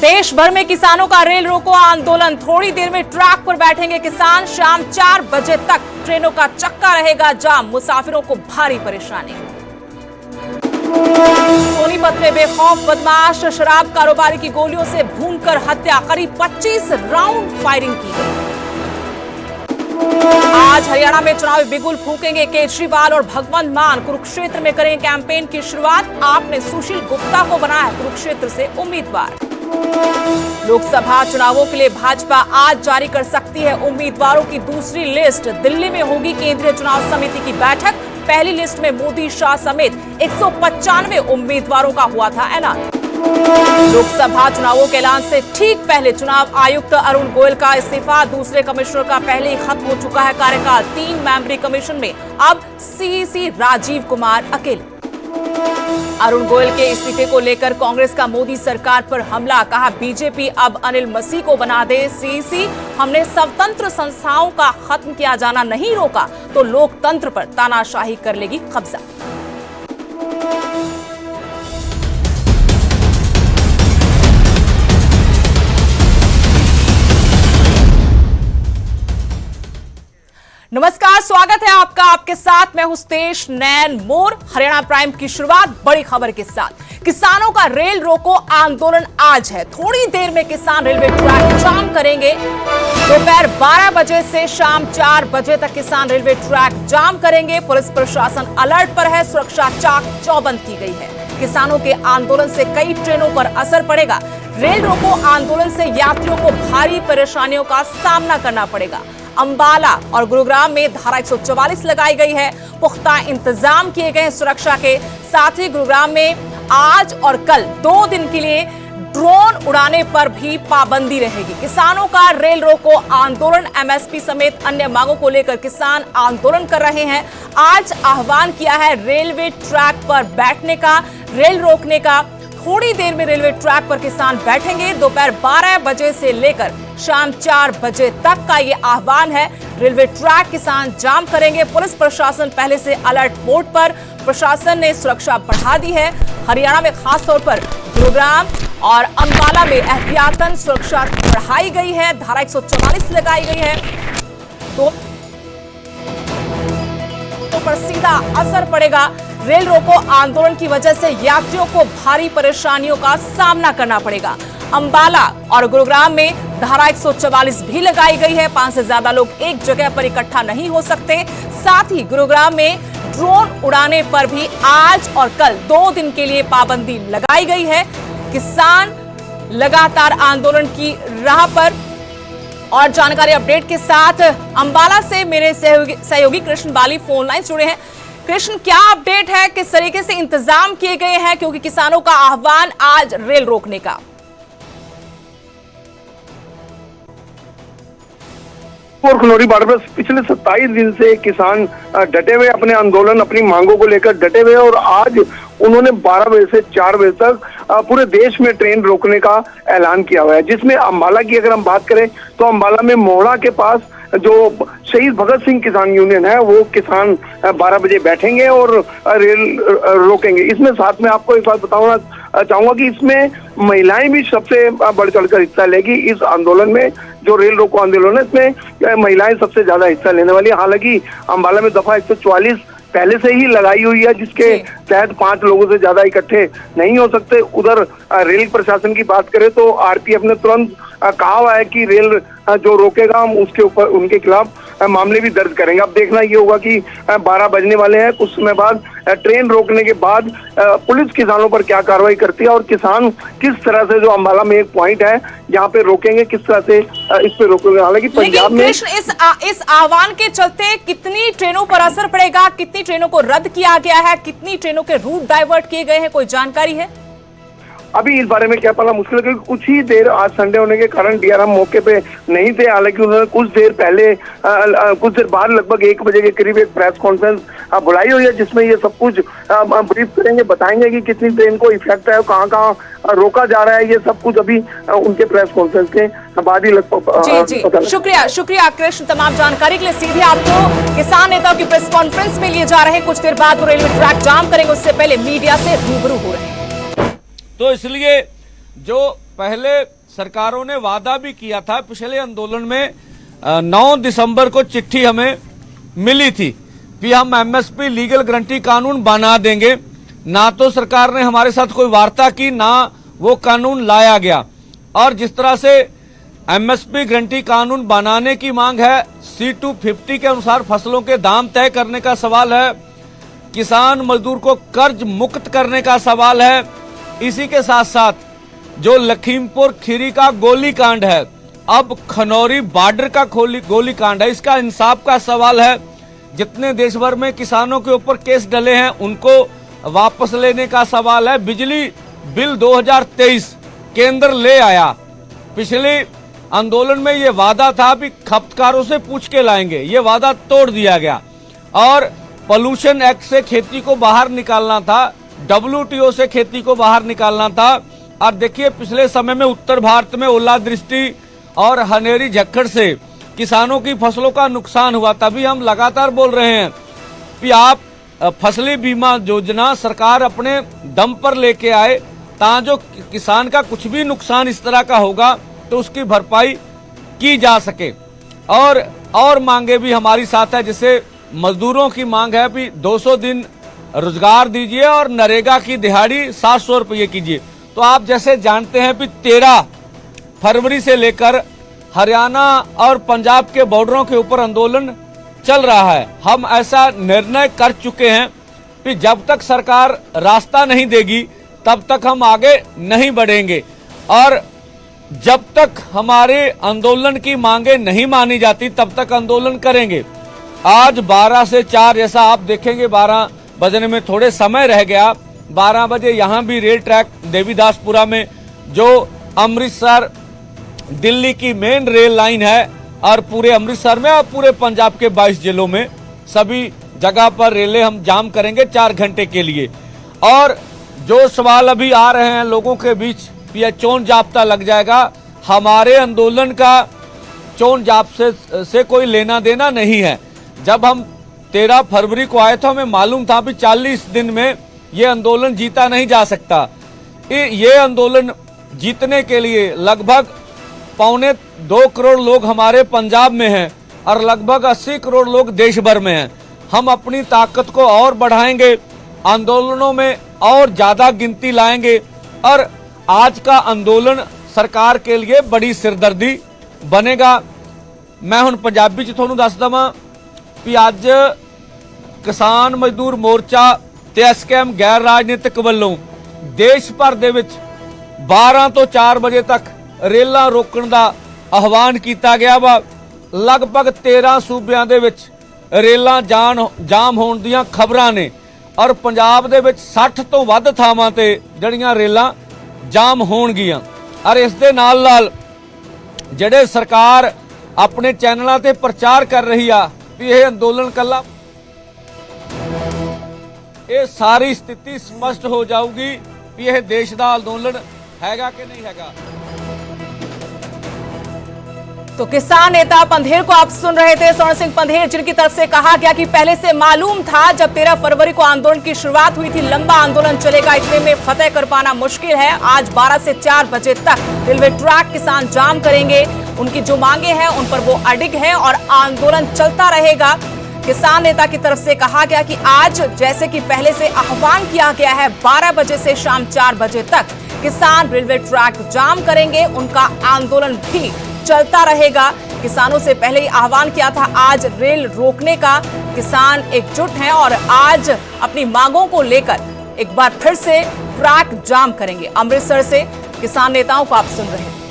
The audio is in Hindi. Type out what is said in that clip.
देश भर में किसानों का रेल रोको आंदोलन। थोड़ी देर में ट्रैक पर बैठेंगे किसान। शाम 4 बजे तक ट्रेनों का चक्का रहेगा जाम। मुसाफिरों को भारी परेशानी। सोनीपत में बेखौफ बदमाश शराब कारोबारी की गोलियों से भूनकर हत्या। करीब 25 राउंड फायरिंग की गई। आज हरियाणा में चुनावी बिगुल फूकेंगे केजरीवाल और भगवंत मान। कुरुक्षेत्र में करें कैंपेन की शुरुआत। आपने सुशील गुप्ता को बनाया कुरुक्षेत्र से उम्मीदवार। लोकसभा चुनावों के लिए भाजपा आज जारी कर सकती है उम्मीदवारों की दूसरी लिस्ट। दिल्ली में होगी केंद्रीय चुनाव समिति की बैठक। पहली लिस्ट में मोदी, शाह समेत 195 उम्मीदवारों का हुआ था ऐलान। लोकसभा चुनावों के ऐलान से ठीक पहले चुनाव आयुक्त अरुण गोयल का इस्तीफा। दूसरे कमिश्नर का पहले ही खत्म हो चुका है कार्यकाल। 3 मेंबरी कमीशन में अब सीईसी राजीव कुमार अकेले। अरुण गोयल के इस्तीफे को लेकर कांग्रेस का मोदी सरकार पर हमला। कहा बीजेपी अब अनिल मसीह को बना दे सीईसी। हमने स्वतंत्र संस्थाओं का खत्म किया जाना नहीं रोका तो लोकतंत्र पर तानाशाही कर लेगी कब्जा। नमस्कार, स्वागत है आपका। आपके साथ मैं हूं तेज नैन मोर। हरियाणा प्राइम की शुरुआत बड़ी खबर के साथ। किसानों का रेल रोको आंदोलन आज है। थोड़ी देर में किसान रेलवे ट्रैक जाम करेंगे। दोपहर 12 बजे से शाम 4 बजे तक किसान रेलवे ट्रैक जाम करेंगे। पुलिस प्रशासन अलर्ट पर है। सुरक्षा चाक चौबंद की गई है। किसानों के आंदोलन से कई ट्रेनों पर असर पड़ेगा। रेल रोको आंदोलन से यात्रियों को भारी परेशानियों का सामना करना पड़ेगा। अंबाला और गुरुग्राम में धारा 144 लगाई गई है। पुख्ता इंतजाम किए गए हैं सुरक्षा के। साथ ही गुरुग्राम में आज और कल 2 दिन के लिए ड्रोन उड़ाने पर भी पाबंदी रहेगी। किसानों का रेल रोको आंदोलन। एमएसपी समेत अन्य मांगों को लेकर किसान आंदोलन कर रहे हैं। आज आह्वान किया है रेलवे ट्रैक पर बैठने का, रेल रोकने का। थोड़ी देर में रेलवे ट्रैक पर किसान बैठेंगे। दोपहर 12 बजे से लेकर शाम 4 बजे तक का ये आह्वान है। रेलवे ट्रैक किसान जाम करेंगे। पुलिस प्रशासन पहले से अलर्ट मोड पर। प्रशासन ने सुरक्षा बढ़ा दी है। हरियाणा में खासतौर पर गुरुग्राम और अंबाला में एहतियातन सुरक्षा बढ़ाई गई है। धारा 144 लगाई गई है तो पर सीधा असर पड़ेगा। रेल रोको आंदोलन की वजह से यात्रियों को भारी परेशानियों का सामना करना पड़ेगा। अंबाला और गुरुग्राम में धारा 144 भी लगाई गई है। 5 से ज्यादा लोग एक जगह पर इकट्ठा नहीं हो सकते। साथ ही गुरुग्राम में ड्रोन उड़ाने पर भी आज और कल 2 दिन के लिए पाबंदी लगाई गई है। किसान लगातार आंदोलन की राह पर। और जानकारी अपडेट के साथ अंबाला से मेरे सहयोगी कृष्ण बाली फोन लाइन जुड़े हैं। कृष्ण, क्या अपडेट है? किस तरीके से इंतजाम किए गए हैं, क्योंकि किसानों का आह्वान आज रेल रोकने का? और खनौरी बॉर्डर पर पिछले 27 दिन से किसान डटे हुए अपने आंदोलन, अपनी मांगों को लेकर डटे हुए। और आज उन्होंने 12 बजे से 4 बजे तक पूरे देश में ट्रेन रोकने का ऐलान किया हुआ है। जिसमें अंबाला की अगर हम बात करें तो अंबाला में मोहड़ा के पास जो शहीद भगत सिंह किसान यूनियन है वो किसान 12 बजे बैठेंगे और रेल रोकेंगे। इसमें साथ में आपको एक बात बताना चाहूंगा कि इसमें महिलाएं भी सबसे बढ़ चढ़कर हिस्सा लेगी। इस आंदोलन में जो रेल रोको आंदोलन है इसमें महिलाएं सबसे ज्यादा हिस्सा लेने वाली है। हालांकि अंबाला में दफा 144 पहले से ही लगाई हुई है, जिसके तहत 5 लोगों से ज्यादा इकट्ठे नहीं हो सकते। उधर रेल प्रशासन की बात करें तो आरपीएफ ने तुरंत कहा हुआ है कि रेल जो रोकेगा हम उसके ऊपर उनके खिलाफ मामले भी दर्ज करेंगे। अब देखना ये होगा कि 12 बजने वाले हैं। कुछ समय बाद ट्रेन रोकने के बाद पुलिस किसानों पर क्या कार्रवाई करती है और किसान किस तरह से, जो अंबाला में एक पॉइंट है जहाँ पे रोकेंगे, किस तरह से इस पे रोकेंगे। हालांकि पंजाब में इस आह्वान के चलते कितनी ट्रेनों पर असर पड़ेगा? कितनी ट्रेनों को रद्द किया गया है? कितनी ट्रेनों के रूट डाइवर्ट किए गए हैं? कोई जानकारी है? अभी इस बारे में क्या पाना मुश्किल है, क्योंकि कुछ ही देर आज संडे होने के कारण डीआरएम मौके पे नहीं थे। हालांकि उन्होंने कुछ देर बाद लगभग 1 बजे के करीब एक प्रेस कॉन्फ्रेंस बुलाई हुई है, जिसमें ये सब कुछ ब्रीफ करेंगे, बताएंगे कि कितनी ट्रेन को इफेक्ट है, कहाँ कहाँ रोका जा रहा है। ये सब कुछ अभी उनके प्रेस कॉन्फ्रेंस के बाद ही लगभग। शुक्रिया कृष्ण तमाम जानकारी के लिए। सीधे आपको किसान नेताओं की प्रेस कॉन्फ्रेंस में लिए जा रहे हैं। कुछ देर बाद वो रेलवे ट्रैक जाम करेंगे, उससे पहले मीडिया से रूबरू हो रहे हैं। तो इसलिए जो पहले सरकारों ने वादा भी किया था। पिछले आंदोलन में 9 दिसंबर को चिट्ठी हमें मिली थी कि हम एमएसपी लीगल गारंटी कानून बना देंगे। ना तो सरकार ने हमारे साथ कोई वार्ता की, ना वो कानून लाया गया। और जिस तरह से एमएसपी गारंटी कानून बनाने की मांग है, C250 के अनुसार फसलों के दाम तय करने का सवाल है, किसान मजदूर को कर्ज मुक्त करने का सवाल है। इसी के साथ साथ जो लखीमपुर खीरी का गोलीकांड है, अब खनौरी बॉर्डर का गोलीकांड है, इसका इंसाफ का सवाल है। जितने देश भर में किसानों के ऊपर केस डले हैं उनको वापस लेने का सवाल है। बिजली बिल 2023 केंद्र ले आया। पिछले आंदोलन में ये वादा था कि खपतकारों से पूछ के लाएंगे, ये वादा तोड़ दिया गया। और पोल्यूशन एक्ट से खेती को बाहर निकालना था, WTO से खेती को बाहर निकालना था। और देखिए पिछले समय में उत्तर भारत में ओलावृष्टि और हनेरी झक्खड़ से किसानों की फसलों का नुकसान हुआ। तभी हम लगातार बोल रहे हैं कि आप फसली बीमा योजना सरकार अपने दम पर लेके आए, ताकि किसान का कुछ भी नुकसान इस तरह का होगा तो उसकी भरपाई की जा सके। और मांगे भी हमारी साथ है, जैसे मजदूरों की मांग है कि 200 दिन रोजगार दीजिए और नरेगा की दिहाड़ी 700 रुपये कीजिए। तो आप जैसे जानते हैं कि 13 फरवरी से लेकर हरियाणा और पंजाब के बॉर्डरों के ऊपर आंदोलन चल रहा है। हम ऐसा निर्णय कर चुके हैं कि जब तक सरकार रास्ता नहीं देगी तब तक हम आगे नहीं बढ़ेंगे, और जब तक हमारे आंदोलन की मांगे नहीं मानी जाती तब तक आंदोलन करेंगे। आज 12 से 4 जैसा आप देखेंगे, 12 बजने में थोड़े समय रह गया। 12 बजे यहाँ भी रेल ट्रैक देवीदासपुरा में, जो अमृतसर दिल्ली की मेन रेल लाइन है, और पूरे अमृतसर में और पूरे पंजाब के 22 जिलों में सभी जगह पर रेलें हम जाम करेंगे 4 घंटे के लिए। और जो सवाल अभी आ रहे हैं लोगों के बीच, यह चोन जाब्ता लग जाएगा, हमारे आंदोलन का चोन जाब्ते से कोई लेना देना नहीं है। जब हम 13 फरवरी को आए तो हमें मालूम था कि 40 दिन में ये आंदोलन जीता नहीं जा सकता। ये आंदोलन जीतने के लिए लगभग 1.25 करोड़ लोग हमारे पंजाब में हैं और लगभग 80 करोड़ लोग देश भर में हैं। हम अपनी ताकत को और बढ़ाएंगे, आंदोलनों में और ज्यादा गिनती लाएंगे, और आज का आंदोलन सरकार के लिए बड़ी सिरदर्दी बनेगा। मैं हुण पंजाबी च तुहानूं दस दवां कि अज किसान मजदूर मोर्चा ते एसकेएम गैर राजनीतिक वल्लों देश भर दे विच 12 तो 4 बजे तक रेलां रोकण दा आह्वान किया गया वा। लगभग 13 सूबियां दे विच रेलां जाम होण दीयां खबरां ने, और पंजाब दे विच 60 तो वध थावां ते जड़ियां रेलां जाम होणगियां। और इस दे नाल नाल जिहड़े सरकार अपने चैनलों ते प्रचार कर रही आ कि यह अंदोलन कला, ये सारी स्थिति स्पष्ट हो जाऊगी कि यह देश का आंदोलन हैगा कि नहीं हैगा। तो किसान नेता पंधेर को आप सुन रहे थे, स्वर्ण सिंह पंधेर, जिनकी तरफ से कहा गया कि पहले से मालूम था, जब 13 फरवरी को आंदोलन की शुरुआत हुई थी, लंबा आंदोलन चलेगा, इतने में फतेह कर पाना मुश्किल है। आज 12 से 4 बजे तक रेलवे ट्रैक किसान जाम करेंगे। उनकी जो मांगे हैं उन पर वो अडिग है और आंदोलन चलता रहेगा। किसान नेता की तरफ से कहा गया कि आज जैसे कि पहले से आह्वान किया गया है, 12 बजे से शाम 4 बजे तक किसान रेलवे ट्रैक जाम करेंगे, उनका आंदोलन भी चलता रहेगा। किसानों से पहले ही आह्वान किया था आज रेल रोकने का। किसान एकजुट हैं और आज अपनी मांगों को लेकर एक बार फिर से ट्रैक जाम करेंगे। अमृतसर से किसान नेताओं को आप सुन रहे हैं।